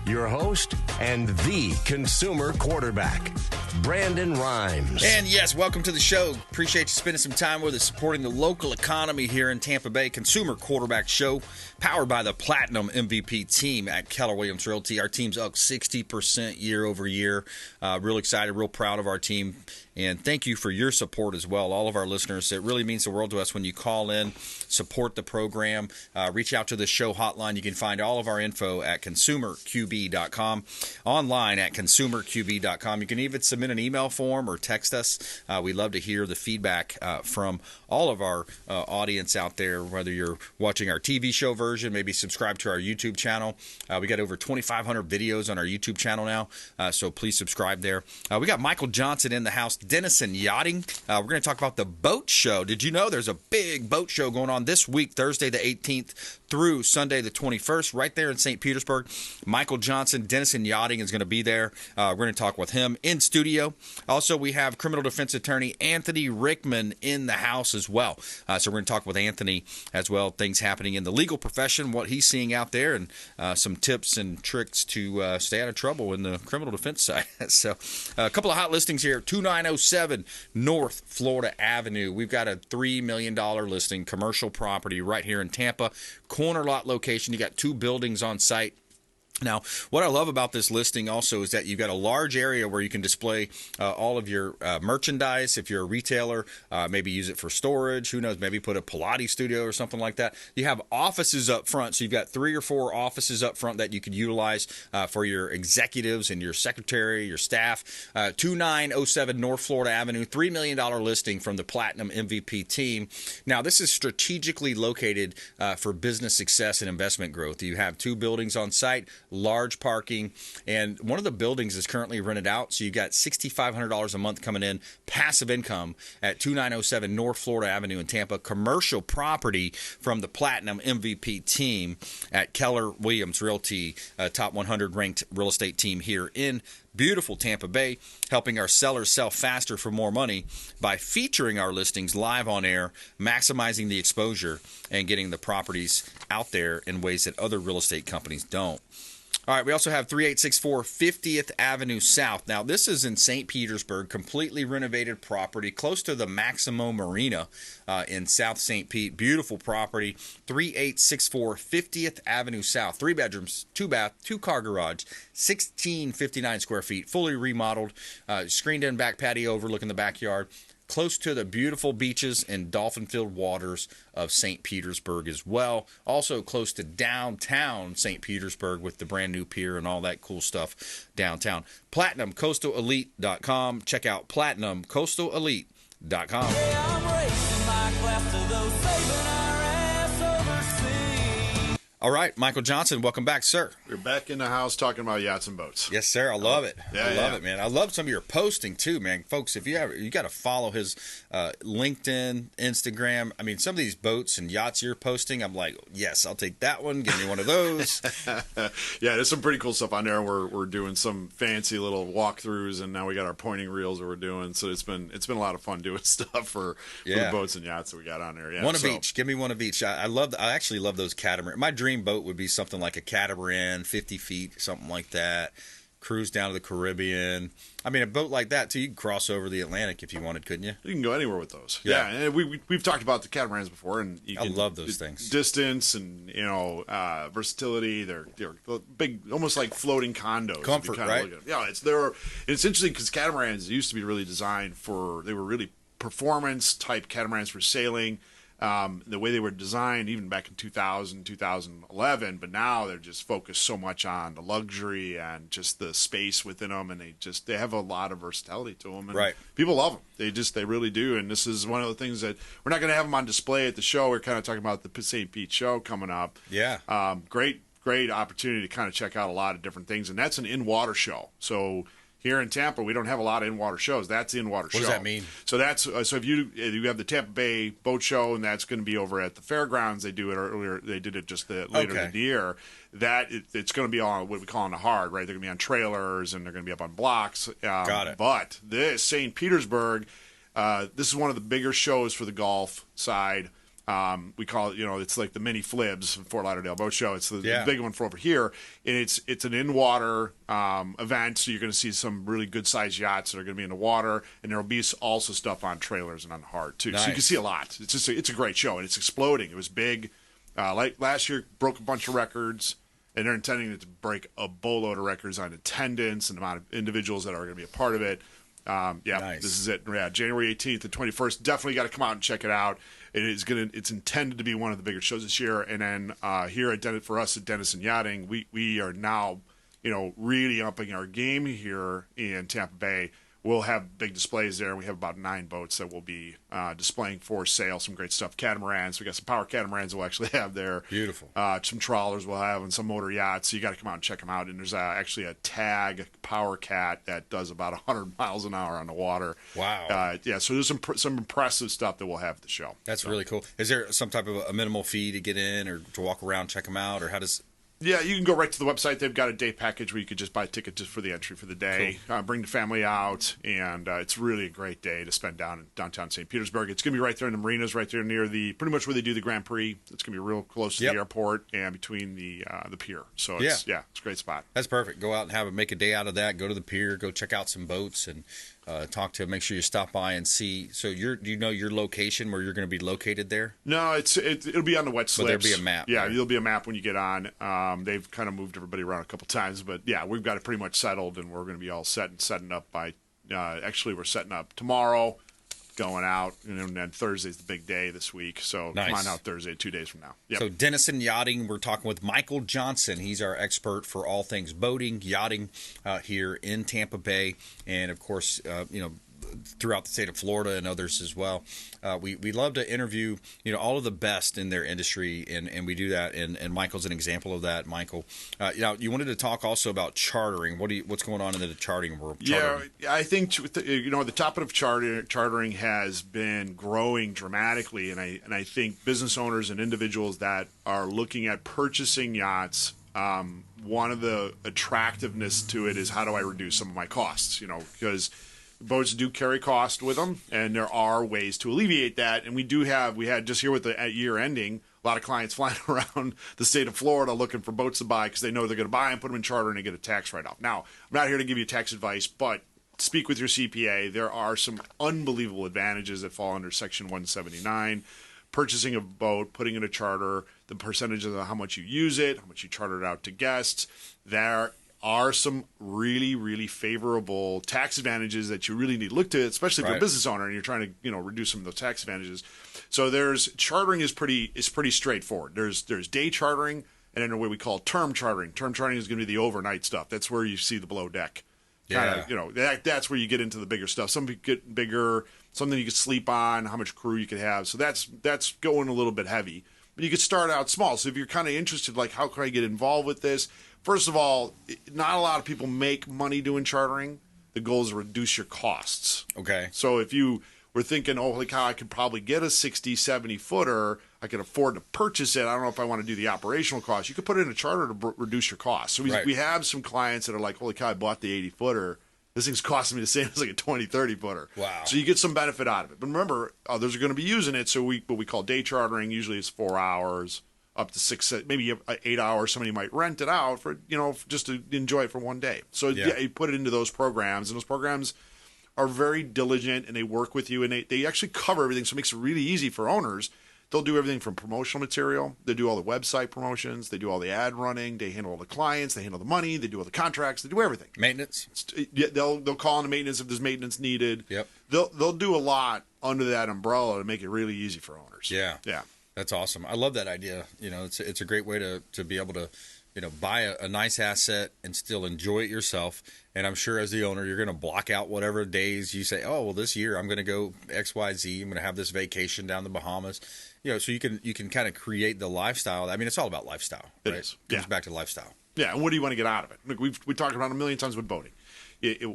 your host and the consumer quarterback, Brandon Rhymes. And yes, welcome to the show. Appreciate you spending some time with us supporting the local economy here in Tampa Bay. Consumer Quarterback Show, powered by the Platinum MVP team at Keller Williams Realty. Our team's up 60% year over year. Real excited, real proud of our team. And thank you for your support as well, all of our listeners. It really means the world to us when you call in, support the program, reach out to the show hotline. You can find all of our info at consumerqb.com, online at consumerqb.com. You can even submit an email form or text us. We love to hear the feedback from all of our audience out there, whether you're watching our TV show version, maybe subscribe to our YouTube channel. We got over 2,500 videos on our YouTube channel now, so please subscribe there. We got Michael Johnson in the house, Dennison Yachting. We're going to talk about the boat show. Did you know there's a big boat show going on this week, Thursday the 18th through Sunday the 21st, right there in St. Petersburg? Michael Johnson, Dennison Yachting, is going to be there. We're going to talk with him in studio. Also, we have criminal defense attorney Anthony Rickman in the house as well. So we're going to talk with Anthony as well, things happening in the legal profession, what he's seeing out there, and some tips and tricks to stay out of trouble in the criminal defense side. So a couple of hot listings here. 2907 North Florida Avenue. We've got a $3 million listing, commercial property right here in Tampa. Corner lot location. You got 2 buildings on site. Now, what I love about this listing also is that you've got a large area where you can display all of your merchandise. If you're a retailer, maybe use it for storage. Who knows, maybe put a Pilates studio or something like that. You have offices up front, so you've got 3 or 4 offices up front that you could utilize for your executives and your secretary, your staff. 2907 North Florida Avenue, $3 million listing from the Platinum MVP team. Now, this is strategically located for business success and investment growth. You have 2 buildings on site, large parking, and one of the buildings is currently rented out, so you got $6,500 a month coming in, passive income at 2907 North Florida Avenue in Tampa. Commercial property from the Platinum MVP team at Keller Williams Realty, top 100 ranked real estate team here in beautiful Tampa Bay, helping our sellers sell faster for more money by featuring our listings live on air, maximizing the exposure, and getting the properties out there in ways that other real estate companies don't. All right, we also have 3864 50th Avenue South. Now, this is in St. Petersburg, completely renovated property, close to the Maximo Marina in South St. Pete. Beautiful property, 3864 50th Avenue South. 3 bedrooms, 2 bath, 2-car garage, 1659 square feet, fully remodeled, screened-in back patio overlooking the backyard. Close to the beautiful beaches and dolphin-filled waters of St. Petersburg as well. Also close to downtown St. Petersburg with the brand new pier and all that cool stuff downtown. PlatinumCoastalElite.com. Check out PlatinumCoastalElite.com. Hey, I'm racing my class to those saving our ass overseas. All right, Michael Johnson, welcome back, sir. We're back in the house talking about yachts and boats. Yes, sir. I love it. Yeah, I love it, man. I love some of your posting too, man. Folks, if you got to follow his LinkedIn, Instagram. I mean, some of these boats and yachts you're posting, I'm like, yes, I'll take that one. Give me one of those. Yeah, there's some pretty cool stuff on there. We're doing some fancy little walkthroughs, and now we got our pointing reels that we're doing. So it's been a lot of fun doing stuff for the boats and yachts that we got on there. Yeah, one of each. Give me one of each. I actually love those catamaran. My dream boat would be something like a catamaran, 50 feet, something like that. Cruise down to the Caribbean. I mean, a boat like that, too, you could cross over the Atlantic if you wanted, couldn't you? You can go anywhere with those. Yeah, and we've talked about the catamarans before, and I love those things. Distance and versatility. They're big, almost like floating condos. Comfort, right? Yeah, it's interesting because catamarans used to be really designed they were really performance type catamarans for sailing. The way they were designed even back in 2000, 2011, but now they're just focused so much on the luxury and just the space within them, and they have a lot of versatility to them, and people love them. They really do, and this is one of the things that we're not going to have them on display at the show. We're kind of talking about the St. Pete show coming up. Yeah. Great opportunity to kind of check out a lot of different things, and that's an in-water show. So here in Tampa, we don't have a lot of in-water shows. That's in-water show. What does that mean? So that's so if you have the Tampa Bay Boat Show, and that's going to be over at the fairgrounds. They do it earlier. They did it just later in the year. It's going to be on what we call on the hard, right? They're going to be on trailers, and they're going to be up on blocks. Got it. But this St. Petersburg, this is one of the bigger shows for the golf side. We call it, it's like the mini Flibs Fort Lauderdale Boat Show. It's the big one for over here, and it's an in-water event. So you're going to see some really good-sized yachts that are going to be in the water, and there will be also stuff on trailers and on the hard too. Nice. So you can see a lot. It's a great show, and it's exploding. It was big. Like last year, broke a bunch of records, and they're intending it to break a boatload of records on attendance and the amount of individuals that are going to be a part of it. Nice. This is it. Yeah, January 18th and 21st. Definitely got to come out and check it out. It's intended to be one of the bigger shows this year. And then here for us at Dennison Yachting, we are now, really upping our game here in Tampa Bay. We'll have big displays there. We have about 9 boats that will be displaying for sale. Some great stuff. Catamarans. We got some power catamarans we'll actually have there. Beautiful. Some trawlers we'll have and some motor yachts. So you got to come out and check them out. And there's actually a TAG power cat that does about 100 miles an hour on the water. Wow. So there's some impressive stuff that we'll have at the show. That's really cool. Is there some type of a minimal fee to get in or to walk around, check them out, or how does... Yeah, you can go right to the website. They've got a day package where you could just buy a ticket just for the entry for the day, cool. Bring the family out, and it's really a great day to spend down in downtown St. Petersburg. It's going to be right there in the marinas, right there near pretty much where they do the Grand Prix. It's going to be real close to the airport and between the pier. So it's a great spot. That's perfect. Go out and make a day out of that. Go to the pier, go check out some boats, and talk to them. Make sure you stop by and see. So do you know your location where you're going to be located there? No, it'll be on the wet slips. But there'll be a map. Yeah, there'll be a map when you get on. They've kind of moved everybody around a couple times, but yeah, we've got it pretty much settled, and we're going to be all set and setting up by. Actually, we're setting up tomorrow, going out, and then Thursday's the big day this week. So nice. Come on out Thursday, 2 days from now. Yep. So Dennison Yachting, we're talking with Michael Johnson. He's our expert for all things boating, yachting here in Tampa Bay, and of course, throughout the state of Florida and others as well. We love to interview, all of the best in their industry, and we do that. And Michael's an example of that. Michael, you wanted to talk also about chartering. What's going on in the chartering world? Chartering? Yeah, I think the topic of chartering has been growing dramatically, and I think business owners and individuals that are looking at purchasing yachts. One of the attractiveness to it is, how do I reduce some of my costs? Because boats do carry cost with them, and there are ways to alleviate that. And we had just here with the year ending, a lot of clients flying around the state of Florida looking for boats to buy because they know they're going to buy them, put them in charter, and they get a tax write-off. Now, I'm not here to give you tax advice, but speak with your CPA. There are some unbelievable advantages that fall under Section 179. Purchasing a boat, putting in a charter, the percentages of how much you use it, how much you charter it out to guests. There are some really, really favorable tax advantages that you really need to look to, especially if you're a business owner and you're trying to, reduce some of those tax advantages. So chartering is pretty straightforward. There's day chartering, and then what we call term chartering. Term chartering is going to be the overnight stuff. That's where you see the below deck. That's where you get into the bigger stuff. Some get bigger, something you could sleep on, how much crew you could have. So that's going a little bit heavy. But you could start out small. So if you're kind of interested, like, how can I get involved with this? First of all, not a lot of people make money doing chartering. The goal is to reduce your costs. Okay. So if you were thinking, oh, holy cow, I could probably get a 60, 70-footer, I could afford to purchase it, I don't know if I want to do the operational costs, you could put it in a charter to reduce your costs. So we have some clients that are like, holy cow, I bought the 80-footer. This thing's costing me the same as like a 20, 30-footer. Wow. So you get some benefit out of it. But remember, others are going to be using it, so what we call day chartering, usually it's 4 hours, up to 6, maybe 8 hours. Somebody might rent it out for, just to enjoy it for one day. So you put it into those programs, and those programs are very diligent, and they work with you, and they actually cover everything, so it makes it really easy for owners. They'll do everything from promotional material. They do all the website promotions. They do all the ad running. They handle all the clients. They handle the money. They do all the contracts. They do everything. Maintenance. They'll call in the maintenance if there's maintenance needed. Yep. They'll do a lot under that umbrella to make it really easy for owners. Yeah. Yeah. That's awesome. I love that idea. It's a great way to be able to, buy a nice asset and still enjoy it yourself. And I'm sure as the owner, you're going to block out whatever days you say, oh, well, this year I'm going to go XYZ. I'm going to have this vacation down the Bahamas. So you can kind of create the lifestyle. I mean, it's all about lifestyle. Right? It is. It comes back to lifestyle. Yeah. And what do you want to get out of it? Look, we talked about it a million times with boating.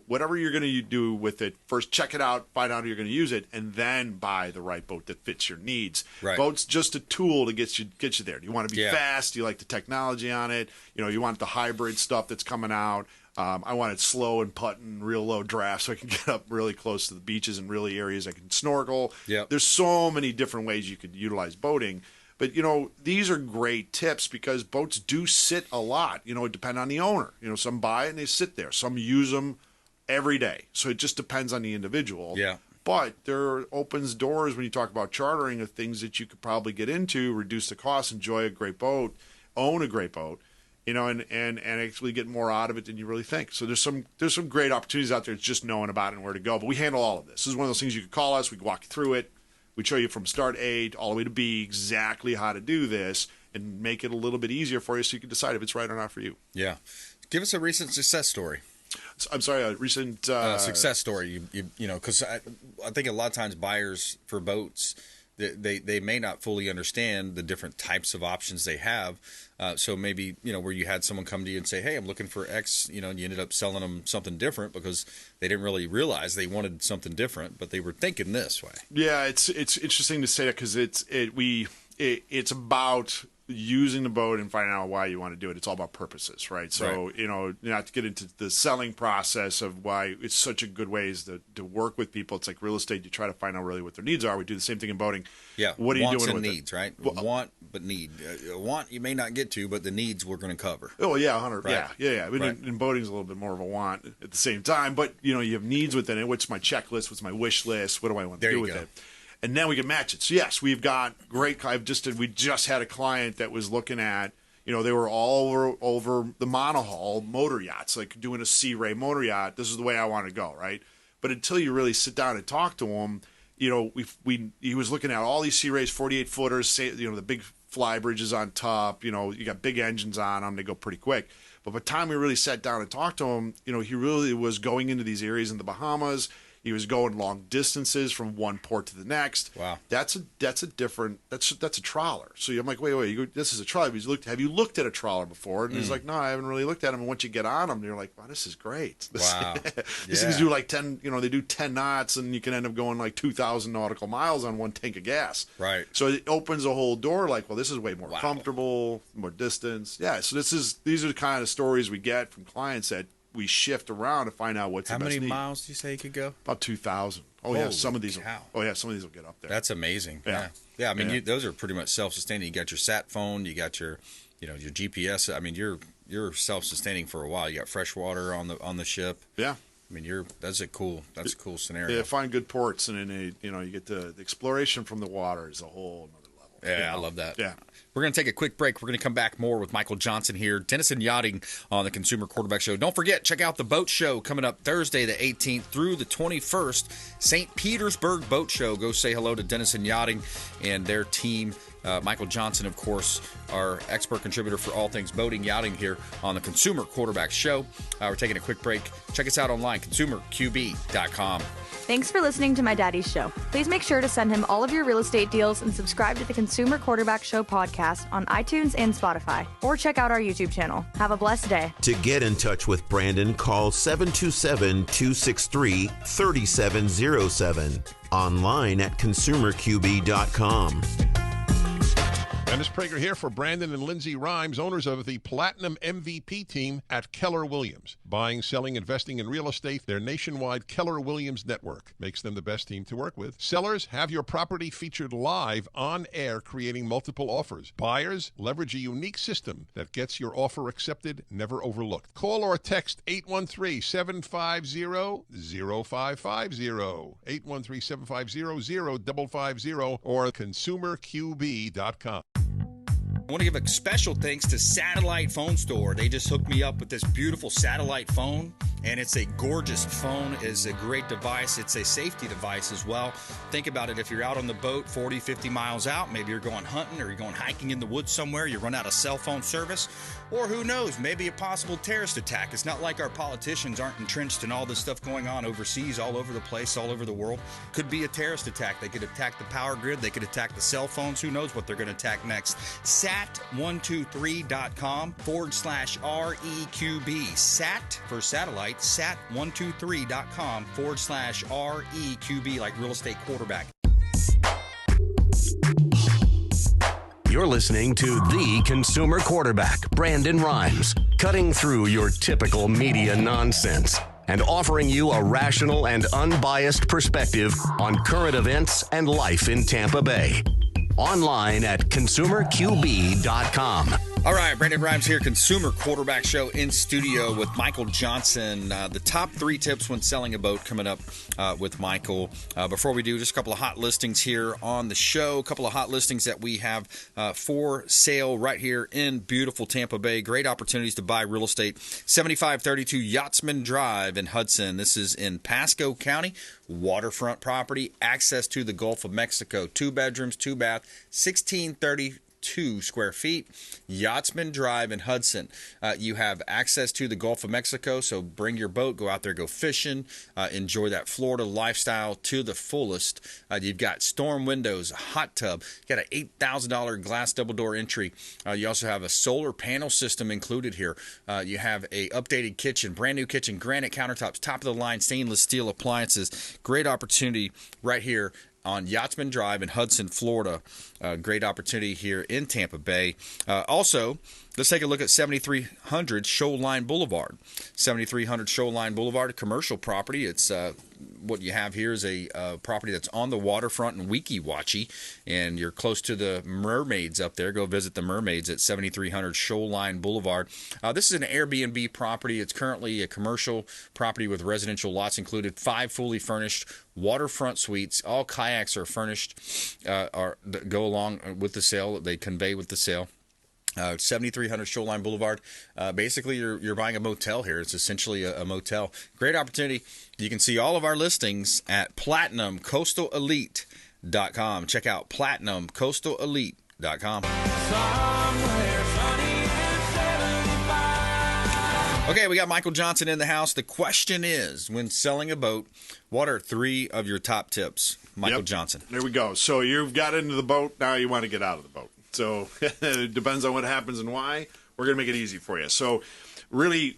Whatever you're going to do with it, first check it out, find out how you're going to use it, and then buy the right boat that fits your needs. Right. Boat's just a tool to get you there. You want to be fast. You like the technology on it. You want the hybrid stuff that's coming out. I want it slow and putting, real low draft, so I can get up really close to the beaches and really areas I can snorkel. Yep. There's so many different ways you could utilize boating. But, these are great tips because boats do sit a lot. It depends on the owner. Some buy it and they sit there. Some use them every day. So it just depends on the individual. Yeah. But there opens doors when you talk about chartering of things that you could probably get into, reduce the cost, enjoy a great boat, own a great boat, and actually get more out of it than you really think. So there's some great opportunities out there. It's just knowing about it and where to go. But we handle all of this. This is one of those things you could call us. We can walk you through it. We'd show you from start A all the way to B exactly how to do this and make it a little bit easier for you so you can decide if it's right or not for you. Yeah. Give us a recent success story. I'm sorry, a recent success story. Because I think a lot of times buyers for boats, they may not fully understand the different types of options they have. So maybe, where you had someone come to you and say, hey, I'm looking for X, and you ended up selling them something different because they didn't really realize they wanted something different, but they were thinking this way. Yeah, it's interesting to say that because it's about using the boat and finding out why you want to do it. It's all about purposes, right? So, right. Not to get into the selling process of why it's such a good way is to work with people. It's like real estate. You try to find out really what their needs are. We do the same thing in boating. Yeah. What are you doing with needs, it? Right? Want, but need. Want you may not get to, but the needs we're going to cover. Oh, yeah, 100. Right. Yeah. Right. In boating is a little bit more of a want at the same time. But, you have needs within it. What's my checklist? What's my wish list? What do I want to do with it? And then we can match it. So yes, we've got great. We just had a client that was looking at, they were all over the monohull motor yachts, like doing a Sea Ray motor yacht. This is the way I want to go, right? But until you really sit down and talk to him, he was looking at all these Sea Rays, 48 footers, the big fly bridges on top. You got big engines on them; they go pretty quick. But by the time we really sat down and talked to him, he really was going into these areas in the Bahamas. He was going long distances from one port to the next. Wow, that's a trawler. So I'm like, wait, this is a trawler. Have you looked at a trawler before? And he's like, no, I haven't really looked at them. And once you get on them, you're like, wow, this is great. Wow, these things do like 10. They do 10 knots, and you can end up going like 2,000 nautical miles on one tank of gas. Right. So it opens a whole door. Like, well, this is way more comfortable, more distance. Yeah. So these are the kind of stories we get from clients that we shift around to find out what's the best need. How many miles do you say you could go? About 2,000. Oh yeah, some of these. Will get up there. That's amazing. Yeah. I mean, those are pretty much self-sustaining. You got your sat phone, you got your, your GPS. I mean, you're self-sustaining for a while. You got fresh water on the ship. Yeah. I mean, that's a cool scenario. Yeah, find good ports, and then you get the exploration from the water is a whole another level. Yeah, I love that. Yeah. We're going to take a quick break. We're going to come back more with Michael Johnson here, Dennison Yachting on the Consumer Quarterback Show. Don't forget, check out the boat show coming up Thursday the 18th through the 21st, St. Petersburg Boat Show. Go say hello to Dennison Yachting and their team. Michael Johnson, of course, our expert contributor for all things boating, yachting here on the Consumer Quarterback Show. We're taking a quick break. Check us out online, consumerqb.com. Thanks for listening to My Daddy's Show. Please make sure to send him all of your real estate deals and subscribe to the Consumer Quarterback Show podcast on iTunes and Spotify. Or check out our YouTube channel. Have a blessed day. To get in touch with Brandon, call 727-263-3707. Online at consumerqb.com. Dennis Prager here for Brandon and Lindsay Rhymes, owners of the Platinum MVP team at Keller Williams. Buying, selling, investing in real estate, their nationwide Keller Williams network makes them the best team to work with. Sellers, have your property featured live on air, creating multiple offers. Buyers, leverage a unique system that gets your offer accepted, never overlooked. Call or text 813-750-0550, 813-750-0550, or consumerqb.com. I want to give a special thanks to Satellite Phone Store. They just hooked me up with this beautiful satellite phone, and it's a gorgeous phone. It's a great device. It's a safety device as well. Think about it. If you're out on the boat 40, 50 miles out, maybe you're going hunting or you're going hiking in the woods somewhere, you run out of cell phone service, or who knows, maybe a possible terrorist attack. It's not like our politicians aren't entrenched in all this stuff going on overseas, all over the place, all over the world. Could be a terrorist attack. They could attack the power grid. They could attack the cell phones. Who knows what they're going to attack next. Sat123.com/REQB. Sat for satellite. Sat123.com/REQB, like real estate quarterback. You're listening to the consumer quarterback, Brandon Rhymes, cutting through your typical media nonsense and offering you a rational and unbiased perspective on current events and life in Tampa Bay. Online at consumerqb.com. All right, Brandon Rhymes here, Consumer Quarterback Show in studio with Michael Johnson. The top 3 tips when selling a boat coming up with Michael. Before we do, just a couple of hot listings here on the show. A couple of hot listings that we have for sale right here in beautiful Tampa Bay. Great opportunities to buy real estate. 7532 Yachtsman Drive in Hudson. This is in Pasco County. Waterfront property, access to the Gulf of Mexico. 2 bedrooms, 2 bath, 1632 square feet. Yachtsman Drive in Hudson. You have access to the Gulf of Mexico, so bring your boat, go out there, go fishing, enjoy that Florida lifestyle to the fullest. You've got storm windows, a hot tub, you got an $8,000 glass double door entry. You also have a solar panel system included here. You have a updated kitchen, brand new kitchen, granite countertops, top of the line stainless steel appliances. Great opportunity right here on Yachtsman Drive in Hudson, Florida. Great opportunity here in Tampa Bay. Also, let's take a look at 7300 Shoreline Boulevard. 7300 Shoreline Boulevard, a commercial property. It's what you have here is a property that's on the waterfront in Weeki Wachee, and you're close to the mermaids up there. Go visit the mermaids at 7300 Shoreline Boulevard. This is an Airbnb property. It's currently a commercial property with residential lots included, 5 fully furnished waterfront suites. All kayaks are furnished, go along with the sale. They convey with the sale. 7300 Shoreline Boulevard. Basically, you're buying a motel here. It's essentially a motel. Great opportunity. You can see all of our listings at PlatinumCoastalElite.com. Check out PlatinumCoastalElite.com. Somewhere sunny and 75. Okay, we got Michael Johnson in the house. The question is, when selling a boat, what are 3 of your top tips? Michael Johnson. There we go. So you've got into the boat. Now you want to get out of the boat. So it depends on what happens and why. We're going to make it easy for you. So really,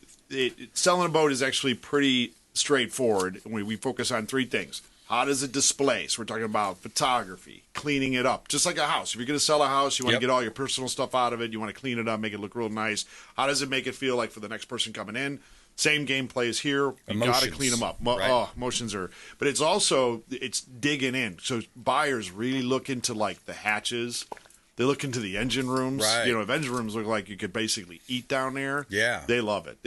selling a boat is actually pretty straightforward. We focus on 3 things. How does it display? So we're talking about photography, cleaning it up, just like a house. If you're going to sell a house, you want to get all your personal stuff out of it. You want to clean it up, make it look real nice. How does it make it feel like for the next person coming in? Same gameplay is here. You got to clean them up. Right. Emotions are, but it's also digging in. So buyers really look into like the hatches. They look into the engine rooms. Right. You know, if engine rooms look like you could basically eat down there, they love it.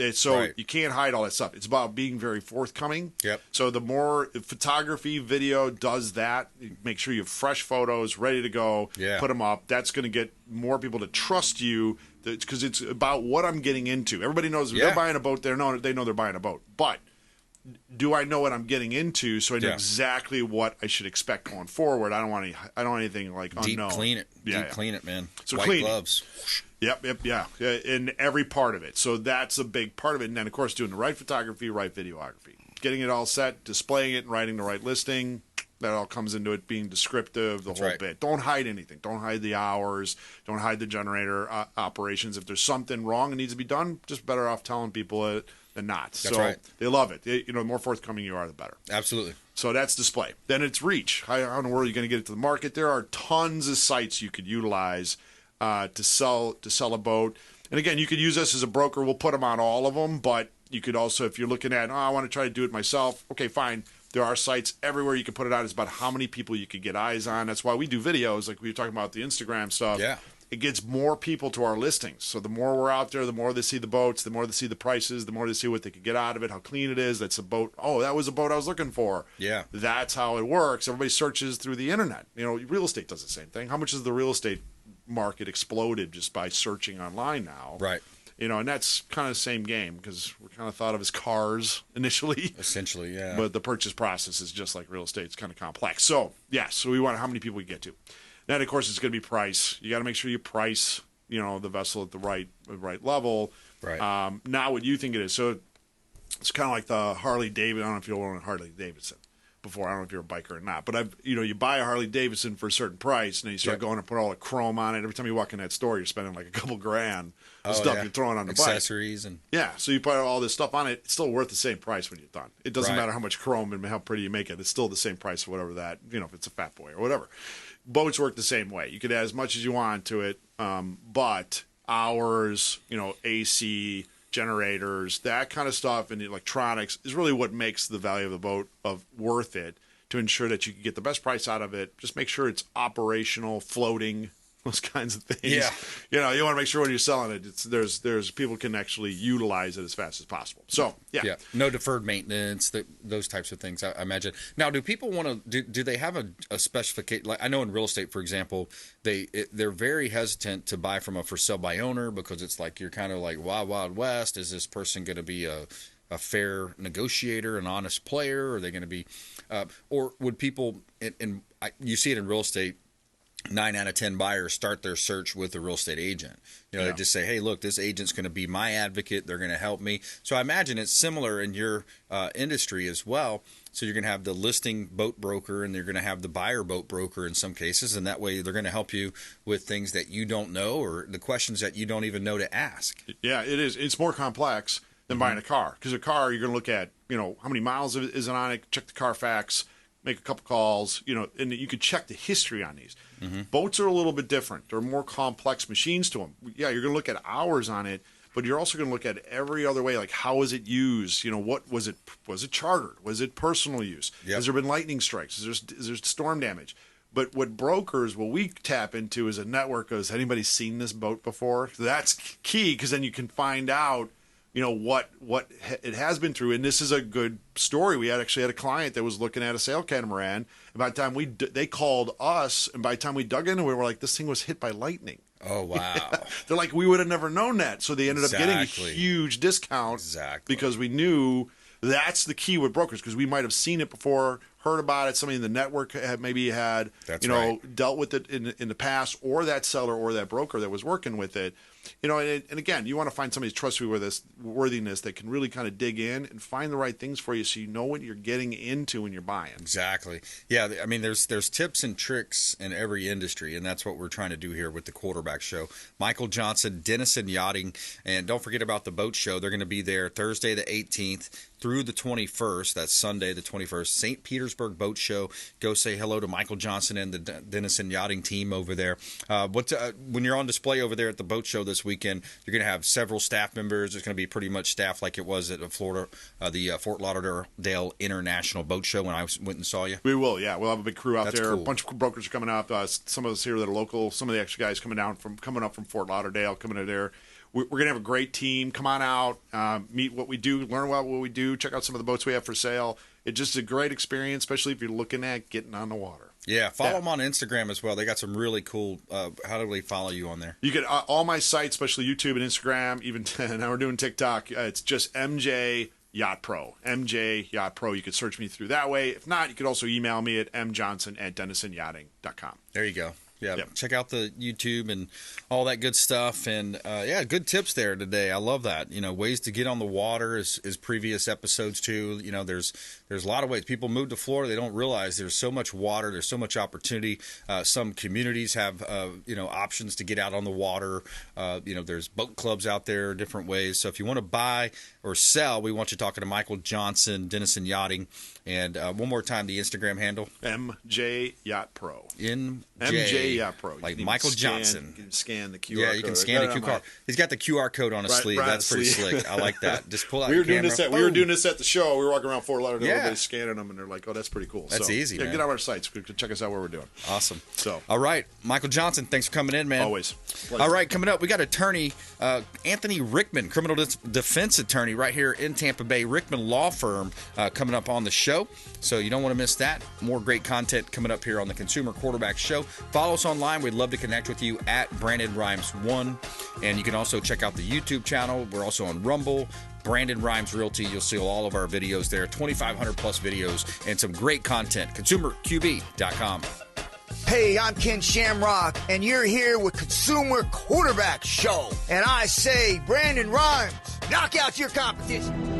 You can't hide all that stuff. It's about being very forthcoming. Yep. So the more photography, video does that, make sure you have fresh photos ready to go. Yeah. Put them up. That's going to get more people to trust you because it's about what I'm getting into. Everybody knows if they're buying a boat, they know they're buying a boat. But do I know what I'm getting into so I know exactly what I should expect going forward? I don't want anything like unknown. Deep clean it, man. So White clean gloves. Yep, in every part of it. So that's a big part of it. And then, of course, doing the right photography, right videography. Getting it all set, displaying it, and writing the right listing. That all comes into it being descriptive, the whole bit. Don't hide anything. Don't hide the hours. Don't hide the generator operations. If there's something wrong that needs to be done, just better off telling people it than not. That's right. They love it. The more forthcoming you are, the better. Absolutely. So that's display. Then it's reach. How in the world are you going to get it to the market? There are tons of sites you could utilize to sell a boat. And again, you could use us as a broker. We'll put them on all of them. But you could also, if you're looking at, I want to try to do it myself. Okay, fine. There are sites everywhere you can put it out. It's about how many people you could get eyes on. That's why we do videos, like we were talking about the Instagram stuff. Yeah. It gets more people to our listings. So the more we're out there, the more they see the boats, the more they see the prices, the more they see what they could get out of it, how clean it is. That's a boat. Oh, that was a boat I was looking for. Yeah. That's how it works. Everybody searches through the internet. Real estate does the same thing. How much has the real estate market exploded just by searching online now? Right. And that's kind of the same game because we're kind of thought of as cars initially. Essentially, yeah. But the purchase process is just like real estate. It's kind of complex. So, so we want how many people we get to. Then, of course, it's going to be price. You got to make sure you price, the vessel at the right level. Right. Not what you think it is. So it's kind of like the Harley Davidson. I don't know if you own a Harley Davidson before. I don't know if you're a biker or not. But you buy a Harley Davidson for a certain price, and then you start going and put all the chrome on it. Every time you walk in that store, you're spending like a couple grand of stuff you're throwing on the bike. Accessories and so you put all this stuff on it. It's still worth the same price when you're done. It doesn't matter how much chrome and how pretty you make it. It's still the same price or whatever that if it's a Fat Boy or whatever. boats work the same way. You could add as much as you want to it, but hours, AC, generators, that kind of stuff, and electronics is really what makes the value of the boat worth it, to ensure that you can get the best price out of it. Just make sure it's operational, floating, those kinds of things. Yeah. You want to make sure when you're selling it, there's people can actually utilize it as fast as possible. So, yeah. No deferred maintenance, those types of things, I imagine. Now, do people want to, do they have a specification? Like, I know in real estate, for example, they're very hesitant to buy from a for sale by owner, because it's like, you're kind of like wild, wild west. Is this person going to be a fair negotiator, an honest player? Are they going to be, or would people, you see it in real estate, 9 out of 10 buyers start their search with a real estate agent. They just say, hey, look, this agent's going to be my advocate. They're going to help me. So I imagine it's similar in your industry as well. So you're going to have the listing boat broker, and you're going to have the buyer boat broker in some cases. And that way they're going to help you with things that you don't know, or the questions that you don't even know to ask. Yeah, it is. It's more complex than buying a car. Because a car, you're going to look at, how many miles is it on it, check the Carfax, make a couple calls, and you could check the history on these. Boats are a little bit different. They're more complex machines to them. Yeah, you're going to look at hours on it, but you're also going to look at every other way, like how is it used? What was it? Was it chartered? Was it personal use? Yep. Has there been lightning strikes? Is there storm damage? But what we tap into is a network of, has anybody seen this boat before? That's key, because then you can find out what it has been through. And this is a good story. We actually had a client that was looking at a sail catamaran, and by the time they called us, and by the time we dug into it, we were like, this thing was hit by lightning. Oh, wow. They're like, we would have never known that. So they ended up getting a huge discount because we knew that's the key with brokers, because we might have seen it before, heard about it, somebody in the network had dealt with it in the past, or that seller or that broker that was working with it. And again, you want to find somebody's trustworthiness that can really kind of dig in and find the right things for you, so you know what you're getting into when you're buying. Exactly. Yeah, I mean, there's tips and tricks in every industry, and that's what we're trying to do here with the Quarterback Show. Michael Johnson, Dennison Yachting, and don't forget about the boat show. They're going to be there Thursday the 18th through the 21st. That's Sunday the 21st. St. Petersburg Boat Show. Go say hello to Michael Johnson and the Dennison Yachting team over there. When you're on display over there at the boat show this weekend, you're going to have several staff members. It's going to be pretty much staff like it was at the Fort Lauderdale International Boat Show when I went and saw you. We will, yeah. We'll have a big crew out That's there. cool. A bunch of brokers are coming up. Some of us here that are local. Some of the extra guys coming up from Fort Lauderdale, coming to there. We're going to have a great team. Come on out, meet what we do, learn about what we do, check out some of the boats we have for sale. It's just a great experience, especially if you're looking at getting on the water. Yeah, follow them on Instagram as well. They got some really cool. How do we follow you on there? You can all my sites, especially YouTube and Instagram. Even now we're doing TikTok. It's just MJ Yacht Pro. MJ Yacht Pro. You could search me through that way. If not, you could also email me at mjohnson@DenisonYachting.com. There you go. Yeah, Yep. Check out the YouTube and all that good stuff. And, good tips there today. I love that. Ways to get on the water is previous episodes, too. There's a lot of ways. People move to Florida. They don't realize there's so much water. There's so much opportunity. Some communities have, options to get out on the water. There's boat clubs out there, different ways. So if you want to buy or sell, we want you talking to Michael Johnson, Dennison Yachting. And one more time, the Instagram handle. MJ Yacht Pro. MJ Yacht Pro. Like Michael Johnson. You can scan the QR code. Yeah, you can scan the QR code. He's got the QR code on his sleeve. That's pretty slick. I like that. Just pull out your camera. We were doing this at the show. We were walking around Fort Lauderdale. Everybody's scanning them, and they're like, oh, that's pretty cool. That's easy, man. Get on our sites. Check us out what we're doing. Awesome. So, all right. Michael Johnson, thanks for coming in, man. Always. Pleasure. All right, coming up, we got attorney Anthony Rickman, criminal defense attorney right here in Tampa Bay, Rickman Law Firm, coming up on the show. So you don't want to miss that. More great content coming up here on the Consumer Quarterback Show. Follow us online. We'd love to connect with you at Brandon Rhymes 1. And you can also check out the YouTube channel. We're also on Rumble, Brandon Rhymes Realty. You'll see all of our videos there, 2,500 plus videos and some great content. ConsumerQB.com. Hey, I'm Ken Shamrock, and you're here with Consumer Quarterback Show. And I say, Brandon Rhymes, knock out your competition.